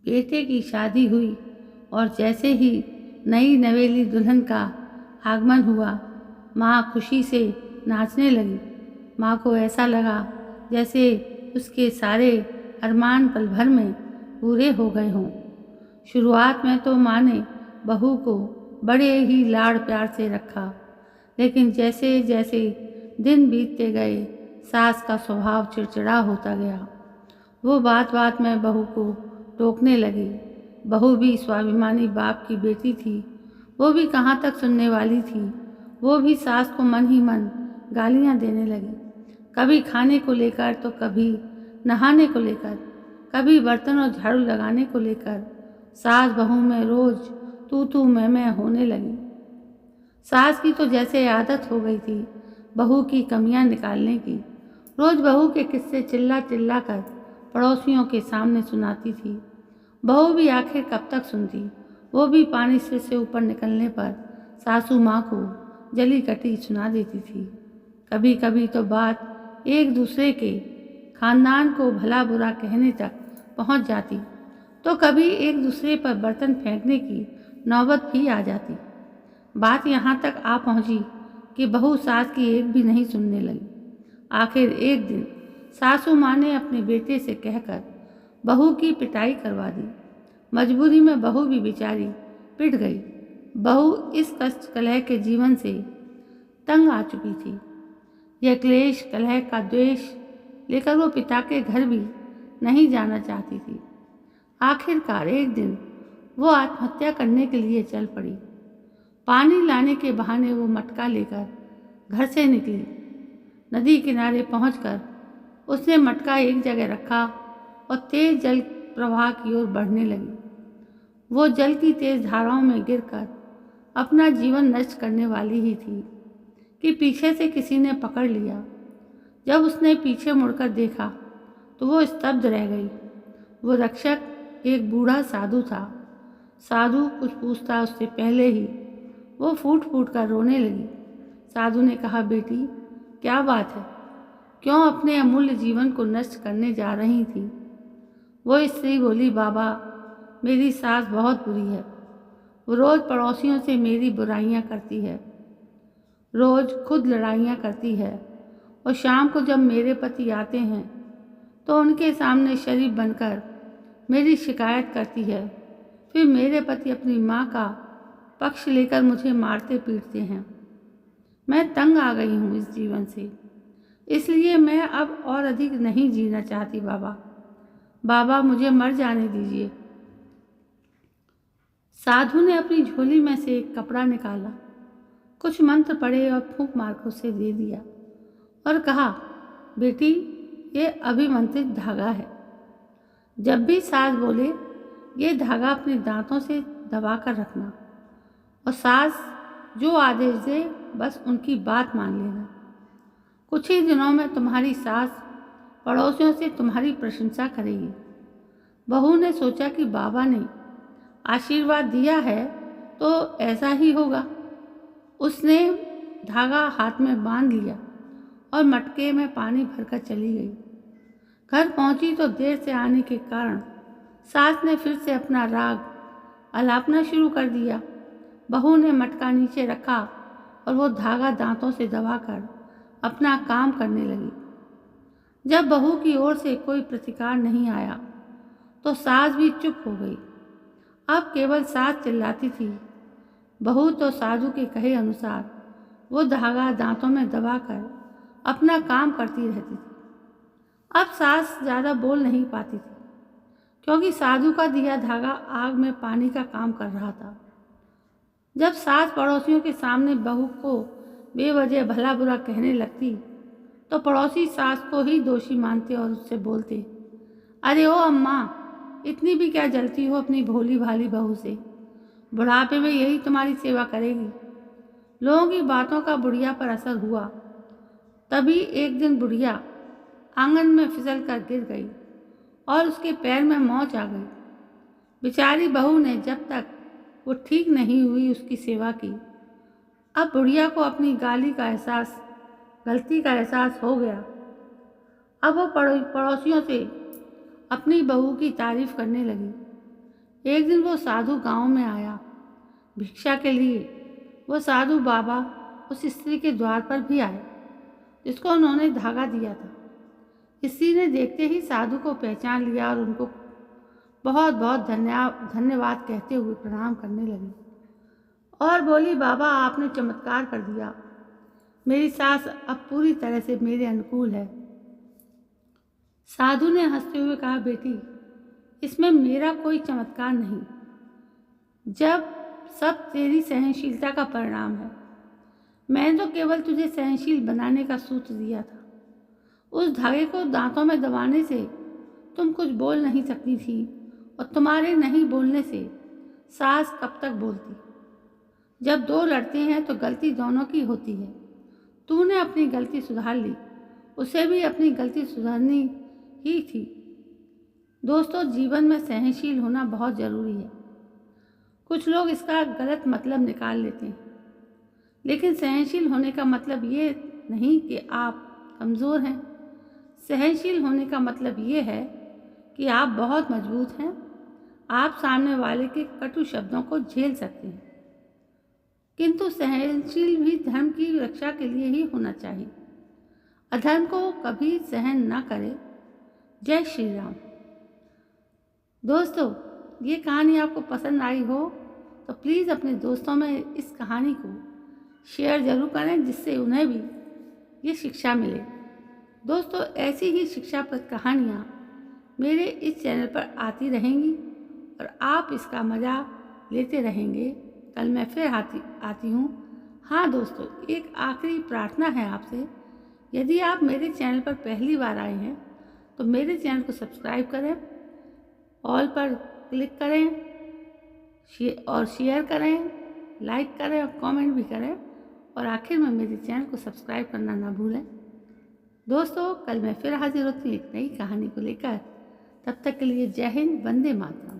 बेटे की शादी हुई और जैसे ही नई नवेली दुल्हन का आगमन हुआ, माँ खुशी से नाचने लगी। माँ को ऐसा लगा जैसे उसके सारे अरमान पल भर में पूरे हो गए हों। शुरुआत में तो माँ ने बहू को बड़े ही लाड़ प्यार से रखा, लेकिन जैसे जैसे दिन बीतते गए सास का स्वभाव चिड़चिड़ा होता गया। वो बात बात में बहू को टोकने लगी। बहू भी स्वाभिमानी बाप की बेटी थी, वो भी कहाँ तक सुनने वाली थी। वो भी सास को मन ही मन गालियाँ देने लगी, कभी खाने को लेकर तो कभी नहाने को लेकर, कभी बर्तन और झाड़ू लगाने को लेकर। सास बहू में रोज तू तू मैं होने लगी। सास की तो जैसे आदत हो गई थी बहू की कमियां निकालने की। रोज बहू के किस्से चिल्ला चिल्ला कर पड़ोसियों के सामने सुनाती थी। बहू भी आखिर कब तक सुनती। वो भी पानी सिर से ऊपर निकलने पर सासू माँ को जली कटी सुना देती थी। कभी कभी तो बात एक दूसरे के खानदान को भला बुरा कहने तक पहुँच जाती, तो कभी एक दूसरे पर बर्तन फेंकने की नौबत भी आ जाती। बात यहाँ तक आ पहुँची कि बहू सास की एक भी नहीं सुनने लगी। आखिर एक दिन सासू माँ ने अपने बेटे से कहकर बहू की पिटाई करवा दी। मजबूरी में बहू भी बेचारी पिट गई। बहू इस कष्ट कलह के जीवन से तंग आ चुकी थी। यह क्लेश कलह का द्वेष लेकर वो पिता के घर भी नहीं जाना चाहती थी। आखिरकार एक दिन वो आत्महत्या करने के लिए चल पड़ी। पानी लाने के बहाने वो मटका लेकर घर से निकली। नदी किनारे पहुंचकर उसने मटका एक जगह रखा और तेज जल प्रवाह की ओर बढ़ने लगी। वो जल की तेज धाराओं में गिरकर अपना जीवन नष्ट करने वाली ही थी कि पीछे से किसी ने पकड़ लिया। जब उसने पीछे मुड़कर देखा तो वो स्तब्ध रह गई। वो रक्षक एक बूढ़ा साधु था। साधु कुछ पूछता उससे पहले ही वो फूट फूट कर रोने लगी। साधु ने कहा, बेटी क्या बात है, क्यों अपने अमूल्य जीवन को नष्ट करने जा रही थी? वो स्त्री बोली, बाबा मेरी सास बहुत बुरी है। वो रोज़ पड़ोसियों से मेरी बुराइयां करती है, रोज़ खुद लड़ाइयाँ करती है, और शाम को जब मेरे पति आते हैं तो उनके सामने शरीफ बनकर मेरी शिकायत करती है। फिर मेरे पति अपनी माँ का पक्ष लेकर मुझे मारते पीटते हैं। मैं तंग आ गई हूँ इस जीवन से, इसलिए मैं अब और अधिक नहीं जीना चाहती। बाबा मुझे मर जाने दीजिए। साधु ने अपनी झोली में से एक कपड़ा निकाला, कुछ मंत्र पढ़े और फूंक मारकर उसे दे दिया और कहा, बेटी ये अभिमंत्रित धागा है। जब भी सास बोले ये धागा अपने दांतों से दबा कर रखना, और सास जो आदेश दे बस उनकी बात मान लेना। कुछ ही दिनों में तुम्हारी सास पड़ोसियों से तुम्हारी प्रशंसा करेगी। बहू ने सोचा कि बाबा ने आशीर्वाद दिया है तो ऐसा ही होगा। उसने धागा हाथ में बांध लिया और मटके में पानी भरकर चली गई। घर पहुंची तो देर से आने के कारण सास ने फिर से अपना राग अलापना शुरू कर दिया। बहू ने मटका नीचे रखा और वो धागा दांतों से दबाकर अपना काम करने लगी। जब बहू की ओर से कोई प्रतिकार नहीं आया तो सास भी चुप हो गई। अब केवल सास चिल्लाती थी। बहू तो साधु के कहे अनुसार वो धागा दांतों में दबाकर अपना काम करती रहती थी। अब सास ज़्यादा बोल नहीं पाती थी, क्योंकि साधु का दिया धागा आग में पानी का काम कर रहा था। जब सास पड़ोसियों के सामने बहू को बेवजह भला बुरा कहने लगती तो पड़ोसी सास को ही दोषी मानते और उससे बोलते, अरे ओ अम्मा, इतनी भी क्या जलती हो अपनी भोली भाली बहू से? बुढ़ापे में यही तुम्हारी सेवा करेगी। लोगों की बातों का बुढ़िया पर असर हुआ। तभी एक दिन बुढ़िया आंगन में फिसल कर गिर गई और उसके पैर में मोच आ गई। बेचारी बहू ने जब तक वो ठीक नहीं हुई उसकी सेवा की। अब बुढ़िया को अपनी गलती का एहसास हो गया। अब वो पड़ोसियों से अपनी बहू की तारीफ करने लगी। एक दिन वो साधु गांव में आया भिक्षा के लिए। वो साधु बाबा उस स्त्री के द्वार पर भी आए जिसको उन्होंने धागा दिया था। स्त्री ने देखते ही साधु को पहचान लिया और उनको बहुत बहुत धन्यवाद कहते हुए प्रणाम करने लगी और बोली, बाबा आपने चमत्कार कर दिया। मेरी सास अब पूरी तरह से मेरे अनुकूल है। साधु ने हंसते हुए कहा, बेटी इसमें मेरा कोई चमत्कार नहीं, जब सब तेरी सहनशीलता का परिणाम है। मैंने तो केवल तुझे सहनशील बनाने का सूत्र दिया था। उस धागे को दांतों में दबाने से तुम कुछ बोल नहीं सकती थी और तुम्हारे नहीं बोलने से सास कब तक बोलती। जब दो लड़ते हैं तो गलती दोनों की होती है। तूने अपनी गलती सुधार ली, उसे भी अपनी गलती सुधारनी ही थी। दोस्तों, जीवन में सहनशील होना बहुत ज़रूरी है। कुछ लोग इसका गलत मतलब निकाल लेते हैं, लेकिन सहनशील होने का मतलब ये नहीं कि आप कमज़ोर हैं। सहनशील होने का मतलब ये है कि आप बहुत मजबूत हैं। आप सामने वाले के कटु शब्दों को झेल सकते हैं, किंतु सहनशील भी धर्म की रक्षा के लिए ही होना चाहिए। अधर्म को कभी सहन न करें। जय श्री राम। दोस्तों, ये कहानी आपको पसंद आई हो तो प्लीज़ अपने दोस्तों में इस कहानी को शेयर ज़रूर करें, जिससे उन्हें भी ये शिक्षा मिले। दोस्तों, ऐसी ही शिक्षाप्रद कहानियाँ मेरे इस चैनल पर आती रहेंगी और आप इसका मज़ा लेते रहेंगे। कल मैं फिर आती हूँ। हाँ दोस्तों, एक आखिरी प्रार्थना है आपसे। यदि आप मेरे चैनल पर पहली बार आए हैं तो मेरे चैनल को सब्सक्राइब करें, ऑल पर क्लिक करें और शेयर करें, लाइक करें और कमेंट भी करें, और आखिर में मेरे चैनल को सब्सक्राइब करना ना भूलें। दोस्तों, कल मैं फिर हाजिर होती हूँ एक नई कहानी को लेकर। तब तक के लिए जय हिंद, वंदे मातरम।